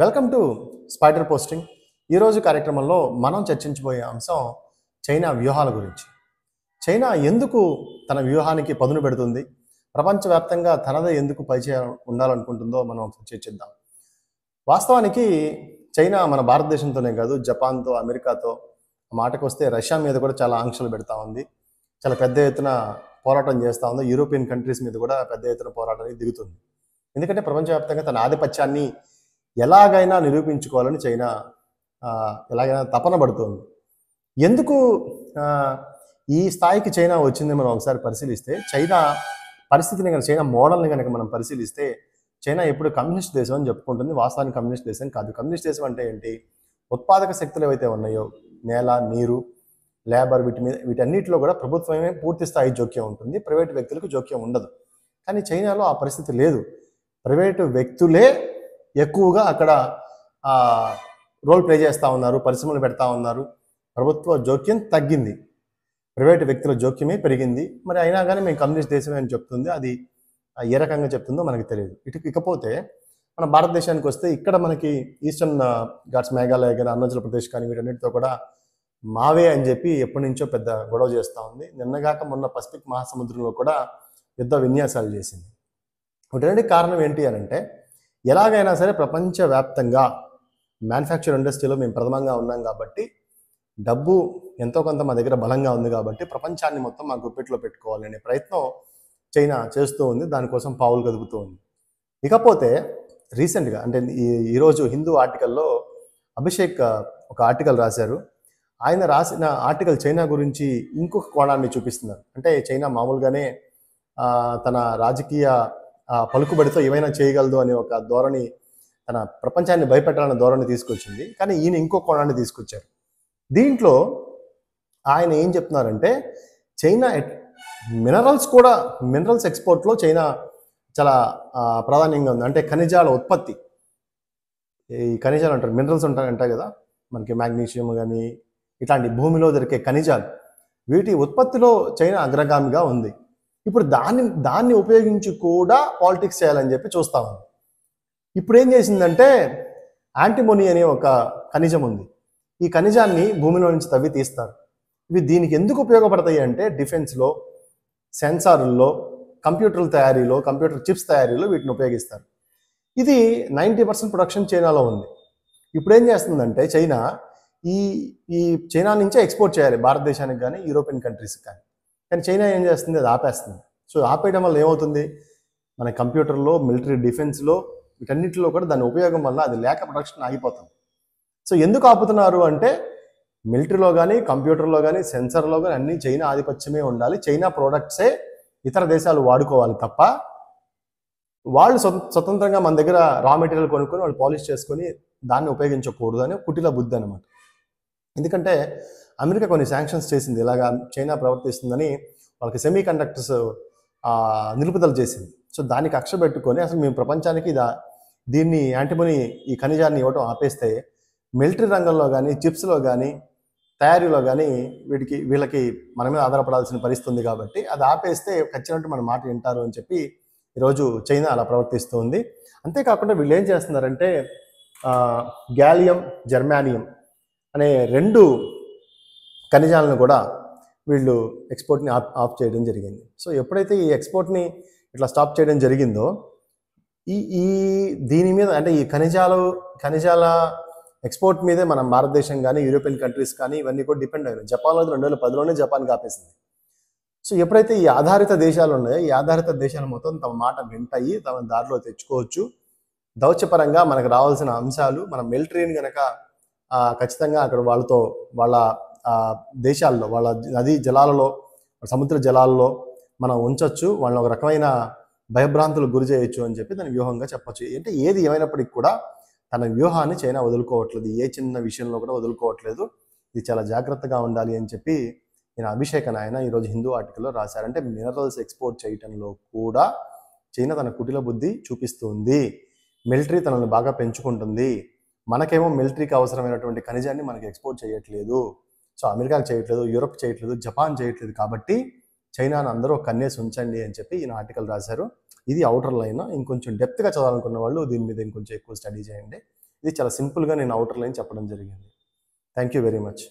Welcome to spider posting. ఈరోజు కార్యక్రమంలో మనం చర్చించబోయే అంశం చైనా వ్యూహాల గురించి. చైనా ఎందుకు తన వ్యూహానికి పదును పెడుతుంది, ప్రపంచవ్యాప్తంగా తనదే ఎందుకు పరిచయం ఉండాలనుకుంటుందో మనం ఒకసారి చర్చిద్దాం. వాస్తవానికి చైనా మన భారతదేశంతోనే కాదు, జపాన్తో, అమెరికాతో, మాటకు వస్తే రష్యా మీద కూడా చాలా ఆంక్షలు పెడతా ఉంది. చాలా పెద్ద ఎత్తున పోరాటం చేస్తూ ఉంది. యూరోపియన్ కంట్రీస్ మీద కూడా పెద్ద ఎత్తున పోరాటానికి దిగుతుంది. ఎందుకంటే ప్రపంచవ్యాప్తంగా తన ఆధిపత్యాన్ని ఎలాగైనా నిరూపించుకోవాలని చైనా ఎలాగైనా తపన పడుతోంది. ఎందుకు ఈ స్థాయికి చైనా వచ్చింది మనం ఒకసారి పరిశీలిస్తే, చైనా పరిస్థితిని కనుక, చైనా మోడల్ని కనుక మనం పరిశీలిస్తే, చైనా ఎప్పుడు కమ్యూనిస్ట్ దేశం అని చెప్పుకుంటుంది. వాస్తవానికి కమ్యూనిస్ట్ దేశం కాదు. కమ్యూనిస్ట్ దేశం అంటే ఏంటి? ఉత్పాదక శక్తులు ఏవైతే ఉన్నాయో, నేల, నీరు, లేబర్, వీటన్నిటిలో కూడా ప్రభుత్వమే పూర్తి స్థాయి జోక్యం ఉంటుంది, ప్రైవేటు వ్యక్తులకు జోక్యం ఉండదు. కానీ చైనాలో ఆ పరిస్థితి లేదు. ప్రైవేటు వ్యక్తులే ఎక్కువగా అక్కడ రోల్ ప్లే చేస్తూ ఉన్నారు, పరిశ్రమలు పెడతా ఉన్నారు. ప్రభుత్వ జోక్యం తగ్గింది, ప్రైవేటు వ్యక్తుల జోక్యమే పెరిగింది. మరి అయినా కానీ మేము కమ్యూనిస్ట్ దేశమే అని చెప్తుంది. అది ఏ రకంగా చెప్తుందో మనకు తెలియదు. ఇకపోతే మన భారతదేశానికి వస్తే, ఇక్కడ మనకి ఈస్టర్న్ ఘాట్స్, మేఘాలయ కానీ, అరుణాచల్ ప్రదేశ్ కానీ, వీటన్నిటితో కూడా మావే అని చెప్పి ఎప్పటి నుంచో పెద్ద గొడవ చేస్తూ ఉంది. నిన్నగాక మొన్న పసిఫిక్ మహాసముద్రంలో కూడా యుద్ధ విన్యాసాలు చేసింది. వీటన్నిటి కారణం ఏంటి అని అంటే, ఎలాగైనా సరే ప్రపంచవ్యాప్తంగా మ్యానుఫ్యాక్చర్ ఇండస్ట్రీలో మేము ప్రథమంగా ఉన్నాం కాబట్టి, డబ్బు ఎంతో కొంత మా దగ్గర బలంగా ఉంది కాబట్టి, ప్రపంచాన్ని మొత్తం మా గుప్పెట్లో పెట్టుకోవాలనే ప్రయత్నం చైనా చేస్తూ ఉంది. దానికోసం పావులు కదుపుతూ ఉంది. ఇకపోతే రీసెంట్గా అంటే ఈరోజు హిందూ ఆర్టికల్లో అభిషేక్ ఒక ఆర్టికల్ రాశారు. ఆయన రాసిన ఆర్టికల్ చైనా గురించి ఇంకొక కోణాన్ని చూపిస్తున్నారు. అంటే చైనా మామూలుగానే తన రాజకీయ పలుకుబడితో ఏమైనా చేయగలదు అనే ఒక ధోరణి, తన ప్రపంచాన్ని భయపెట్టాలనే ధోరణి తీసుకొచ్చింది. కానీ ఈయన ఇంకో కోణాన్ని తీసుకొచ్చారు. దీంట్లో ఆయన ఏం చెప్తున్నారంటే, చైనా మినరల్స్ ఎక్స్పోర్ట్లో చైనా చాలా ప్రాధాన్యంగా ఉంది. అంటే ఖనిజాల ఉత్పత్తి, ఈ ఖనిజాలు అంటారు, మినరల్స్ అంటాయి కదా మనకి, మ్యాగ్నీషియం కానీ ఇట్లాంటి భూమిలో దొరికే ఖనిజాలు, వీటి ఉత్పత్తిలో చైనా అగ్రగామిగా ఉంది. ఇప్పుడు దాన్ని ఉపయోగించి కూడా పాలిటిక్స్ చేయాలని చెప్పి చూస్తా ఉంది. ఇప్పుడు ఏం చేసిందంటే, యాంటిమోనీ అనే ఒక ఖనిజం ఉంది. ఈ ఖనిజాన్ని భూమిలో నుంచి తవ్వి తీస్తారు. ఇవి దీనికి ఎందుకు ఉపయోగపడతాయి అంటే, డిఫెన్స్లో, సెన్సార్ల్లో, కంప్యూటర్ల తయారీలో, కంప్యూటర్ చిప్స్ తయారీలో వీటిని ఉపయోగిస్తారు. ఇది 90% ప్రొడక్షన్ చైనాలో ఉంది. ఇప్పుడు ఏం చేస్తుందంటే చైనా, ఈ చైనా నుంచే ఎక్స్పోర్ట్ చేయాలి భారతదేశానికి కానీ, యూరోపియన్ కంట్రీస్కి కానీ. కానీ చైనా ఏం చేస్తుంది? అది ఆపేస్తుంది. సో ఆపేయడం వల్ల ఏమవుతుంది? మన కంప్యూటర్లో, మిలిటరీ డిఫెన్స్లో, వీటన్నిటిలో కూడా దాని ఉపయోగం వల్ల అది లేక ప్రొడక్షన్ ఆగిపోతుంది. సో ఎందుకు ఆపుతున్నారు అంటే, మిలిటరీలో కానీ, కంప్యూటర్లో కానీ, సెన్సర్లో కానీ అన్నీ చైనా ఆధిపత్యమే ఉండాలి. చైనా ప్రోడక్ట్సే ఇతర దేశాలు వాడుకోవాలి తప్ప, వాళ్ళు స్వతంత్రంగా మన దగ్గర రా మెటీరియల్ కొనుక్కొని వాళ్ళు పాలిష్ చేసుకొని దాన్ని ఉపయోగించకూడదు అని కుటిల బుద్ధి అనమాట. ఎందుకంటే అమెరికా కొన్ని శాంక్షన్స్ చేసింది, ఇలాగా చైనా ప్రవర్తిస్తుందని వాళ్ళకి సెమీ కండక్టర్స్ నిలుపుదల చేసింది. సో దాన్ని కక్ష పెట్టుకొని అసలు మేము ప్రపంచానికి దీన్ని యాంటిమోనీ, ఈ ఖనిజాన్ని ఇవ్వటం ఆపేస్తే, మిలిటరీ రంగంలో కానీ, చిప్స్లో కానీ, తయారీలో కానీ వీళ్ళకి మన మీద ఆధారపడాల్సిన పరిస్థితి ఉంది. కాబట్టి అది ఆపేస్తే ఖచ్చితంగా మన మాట వింటారు అని చెప్పి ఈరోజు చైనా అలా ప్రవర్తిస్తూ ఉంది. అంతేకాకుండా వీళ్ళు ఏం చేస్తున్నారంటే, గ్యాలియం, జర్మానియం అనే 2 ఖనిజాలను కూడా వీళ్ళు ఎక్స్పోర్ట్ని ఆఫ్ చేయడం జరిగింది. సో ఎప్పుడైతే ఈ ఎక్స్పోర్ట్ని ఇట్లా స్టాప్ చేయడం జరిగిందో, దీని మీద అంటే ఈ ఖనిజాల ఎక్స్పోర్ట్ మీదే మన భారతదేశం కానీ, యూరోపియన్ కంట్రీస్ కానీ ఇవన్నీ కూడా డిపెండ్ అయినాయి. జపాన్లో 2010లోనే జపాన్కి ఆపేసింది. సో ఎప్పుడైతే ఈ ఆధారిత దేశాలు ఉన్నాయో, ఈ ఆధారిత దేశాలు మొత్తం తమ మాట వింటాయి, తమ దారిలో తెచ్చుకోవచ్చు. దౌత్యపరంగా మనకు రావాల్సిన అంశాలు, మన మిలిటరీని కనుక ఖచ్చితంగా అక్కడ వాళ్ళ దేశాల్లో, వాళ్ళ నదీ జలాలలో, సముద్ర జలాల్లో మనం ఉంచవచ్చు, వాళ్ళని ఒక రకమైన భయభ్రాంతులకు గురి చేయొచ్చు అని చెప్పి దాని వ్యూహంగా చెప్పచ్చు. అంటే ఏది ఏమైనప్పటికీ కూడా తన వ్యూహాన్ని చైనా వదులుకోవట్లేదు, ఏ చిన్న విషయంలో కూడా వదులుకోవట్లేదు. ఇది చాలా జాగ్రత్తగా ఉండాలి అని చెప్పి నేను అభిషేక్ ఆయన ఈరోజు హిందూ ఆర్టికల్లో రాశారు. అంటే మినరల్స్ ఎక్స్పోర్ట్ చేయటంలో కూడా చైనా తన కుటిల బుద్ధి చూపిస్తుంది. మిలిటరీ తనని బాగా పెంచుకుంటుంది. మనకేమో మిలిటరీకి అవసరమైనటువంటి ఖనిజాన్ని మనకి ఎక్స్పోర్ట్ చేయట్లేదు. సో అమెరికాకి చేయట్లేదు, యూరోప్ చేయట్లేదు, జపాన్ చేయట్లేదు. కాబట్టి చైనాను అందరూ కన్నేసి ఉంచండి అని చెప్పి ఈయన ఆర్టికల్ రాశారు. ఇది అవుటర్ లైన్. ఇంకొంచెం డెప్త్గా చదవాలనుకున్న వాళ్ళు దీని మీద ఇంకొంచెం ఎక్కువ స్టడీ చేయండి. ఇది చాలా సింపుల్గా నేను అవుటర్ లైన్ చెప్పడం జరిగింది. Thank you very much.